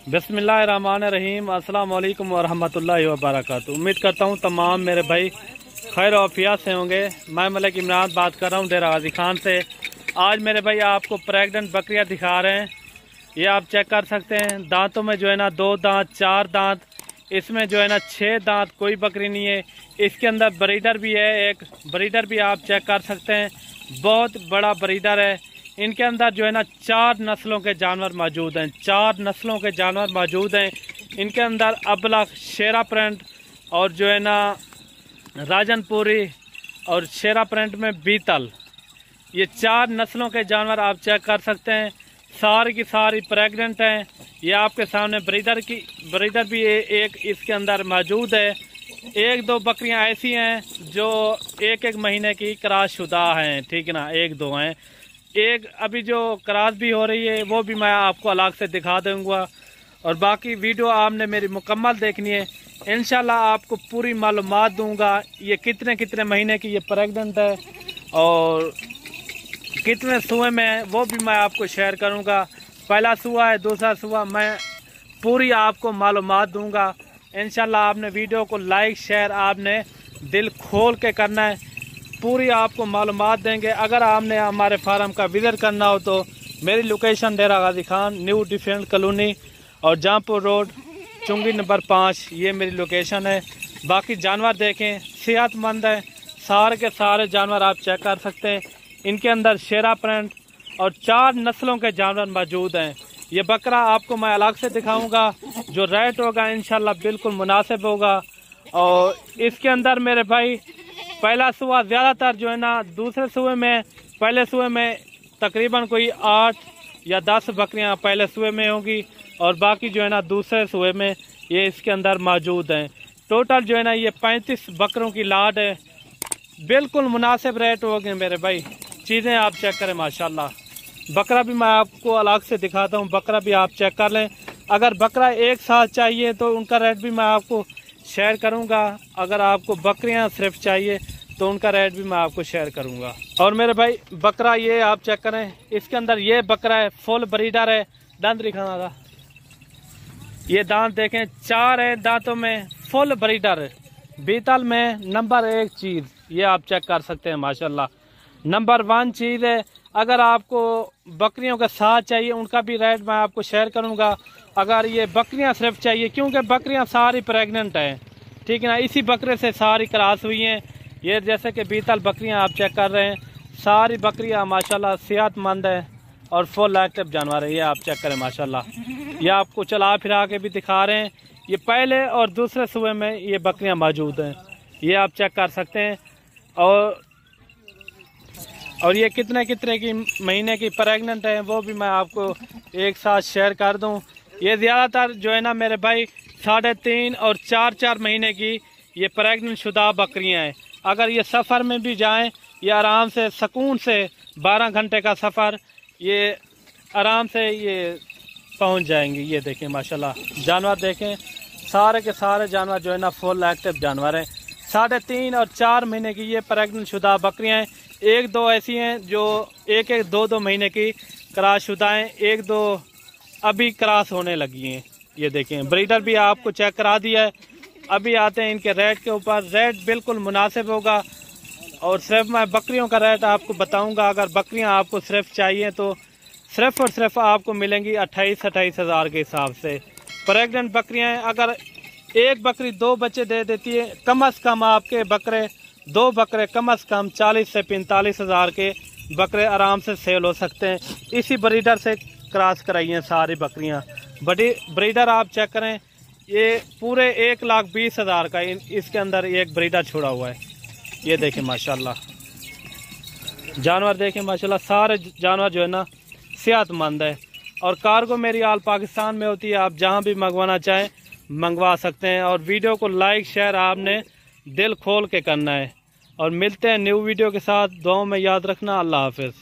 बिस्मिल्लाहिर्रहमानिर्रहीम। अस्सलाम वालेकुम वरहमतुल्लाहि वबरकातुहू। उम्मीद करता हूँ तमाम मेरे भाई खैर आफियत से होंगे। मैं मलिक इमरान बात कर रहा हूँ डेरा गाजी खान से। आज मेरे भाई आपको प्रेग्नेंट बकरियाँ दिखा रहे हैं। ये आप चेक कर सकते हैं, दांतों में जो है ना 2 दांत 4 दांत, इसमें जो है ना 6 दांत कोई बकरी नहीं है। इसके अंदर ब्रीडर भी है, एक ब्रीडर भी आप चेक कर सकते हैं, बहुत बड़ा ब्रीडर है। इनके अंदर जो है ना 4 नस्लों के जानवर मौजूद हैं, 4 नस्लों के जानवर मौजूद हैं इनके अंदर। अबलख, शेरा प्रिंट और जो है ना राजनपुरी और शेरा प्रिंट में बीतल, ये 4 नस्लों के जानवर आप चेक कर सकते हैं। सारी की सारी प्रेग्नेंट हैं। ये आपके सामने ब्रीडर भी एक इसके अंदर मौजूद है। 1-2 बकरियां ऐसी हैं जो 1-1 महीने की क्रॉस शुदा हैं, ठीक है ना, 1-2 हैं। एक अभी जो क्रॉस भी हो रही है वो भी मैं आपको अलग से दिखा दूंगा। और बाकी वीडियो आपने मेरी मुकम्मल देखनी है, इंशाल्लाह आपको पूरी मालूमात दूंगा। ये कितने महीने की ये प्रेग्नेंट है और कितने सुए में है वो भी मैं आपको शेयर करूंगा। पहला सुआ है, दूसरा सुआ, मैं पूरी आपको मालूमात दूंगा। इंशाल्लाह आपने वीडियो को लाइक शेयर आपने दिल खोल के करना है, पूरी आपको मालूमात देंगे। अगर आपने हमारे फार्म का विजिट करना हो तो मेरी लोकेशन डेरा Ghazi Khan, new defence colony और जहाँपुर रोड, चुंगी नंबर 5, ये मेरी लोकेशन है। बाकी जानवर देखें, सेहतमंद है, सारे के सारे जानवर आप चेक कर सकते हैं। इनके अंदर शेरा प्रिंट और 4 नस्लों के जानवर मौजूद हैं। ये बकरा आपको मैं अलग से दिखाऊंगा, जो रेट होगा इंशाल्लाह बिल्कुल मुनासिब होगा। और इसके अंदर मेरे भाई पहला सुआ ज़्यादातर जो है ना दूसरे सुए में, पहले सुए में तकरीबन कोई 8 या 10 बकरियां पहले सुए में होंगी और बाकी जो है ना दूसरे सुए में ये इसके अंदर मौजूद हैं। टोटल जो है ना ये 35 बकरों की लाट है। बिल्कुल मुनासिब रेट होंगे मेरे भाई, चीज़ें आप चेक करें माशाल्लाह। बकरा भी मैं आपको अलग से दिखाता हूँ, बकरा भी आप चेक कर लें। अगर बकरा एक साथ चाहिए तो उनका रेट भी मैं आपको शेयर करूंगा। अगर आपको बकरियां सिर्फ चाहिए तो उनका रेट भी मैं आपको शेयर करूंगा। और मेरे भाई बकरा ये आप चेक करें, इसके अंदर ये बकरा है, फुल ब्रीडर है। दांत दिखाना था, ये दांत देखें, 4 है दांतों में, फुल ब्रीडर है। बीतल में नंबर 1 चीज़ ये आप चेक कर सकते हैं माशाल्लाह, नंबर 1 चीज़ है। अगर आपको बकरियों का साथ चाहिए उनका भी रेट मैं आपको शेयर करूंगा। अगर ये बकरियां सिर्फ चाहिए, क्योंकि बकरियां सारी प्रेग्नेंट हैं, ठीक है ना, इसी बकरे से सारी क्रॉस हुई हैं। ये जैसे कि बीतल बकरियां आप चेक कर रहे हैं, सारी बकरियां माशाल्लाह सेहतमंद है और फुल एक्टिव जानवर है। ये आप चेक करें माशाल्लाह, ये आपको चला फिरा के भी दिखा रहे हैं। ये पहले और दूसरे सुबह में ये बकरियाँ मौजूद हैं, ये आप चेक कर सकते हैं। और ये कितने की महीने की प्रेग्नेंट है वो भी मैं आपको एक साथ शेयर कर दूं। ये ज़्यादातर जो है ना मेरे भाई 3.5 और 4 महीने की ये प्रेग्नेंट शुदा बकरियां हैं। अगर ये सफ़र में भी जाएं, ये आराम से सुकून से 12 घंटे का सफ़र ये आराम से ये पहुंच जाएंगे। ये देखें माशाल्लाह, जानवर देखें, सारे के सारे जानवर जो है ना फुल एक्टिव जानवर हैं। 3.5 और 4 महीने की ये प्रेग्नेंट शुदा बकरियां हैं। 1-2 ऐसी हैं जो 1-2 महीने की क्रॉस शुदा हैं, 1-2 अभी क्रॉस होने लगी हैं। ये देखें, ब्रीडर भी आपको चेक करा दिया है। अभी आते हैं इनके रेट के ऊपर, रेट बिल्कुल मुनासिब होगा। और सिर्फ मैं बकरियों का रेट आपको बताऊंगा। अगर बकरियां आपको सिर्फ चाहिए तो सिर्फ और सिर्फ आपको मिलेंगी 28 हज़ार के हिसाब से। प्रेग्नेंट बकरियां हैं, अगर एक बकरी 2 बच्चे दे देती है, कम से कम आपके बकरे 2 बकरे कम से कम 40 से 45 हज़ार के बकरे आराम से सेल हो सकते हैं। इसी ब्रीडर से क्रॉस कराई हैं सारी बकरियां। बड़ी ब्रीडर आप चेक करें, ये पूरे 1,20,000 का इसके अंदर एक ब्रीडर छोड़ा हुआ है। ये देखें माशाल्लाह, जानवर देखें माशाल्लाह, सारे जानवर जो है ना सेहतमंद है। और कार्गो मेरी आल पाकिस्तान में होती है, आप जहां भी मंगवाना चाहें मंगवा सकते हैं। और वीडियो को लाइक शेयर आपने दिल खोल के करना है। और मिलते हैं न्यू वीडियो के साथ, दुआओं में याद रखना। अल्लाह हाफिज़।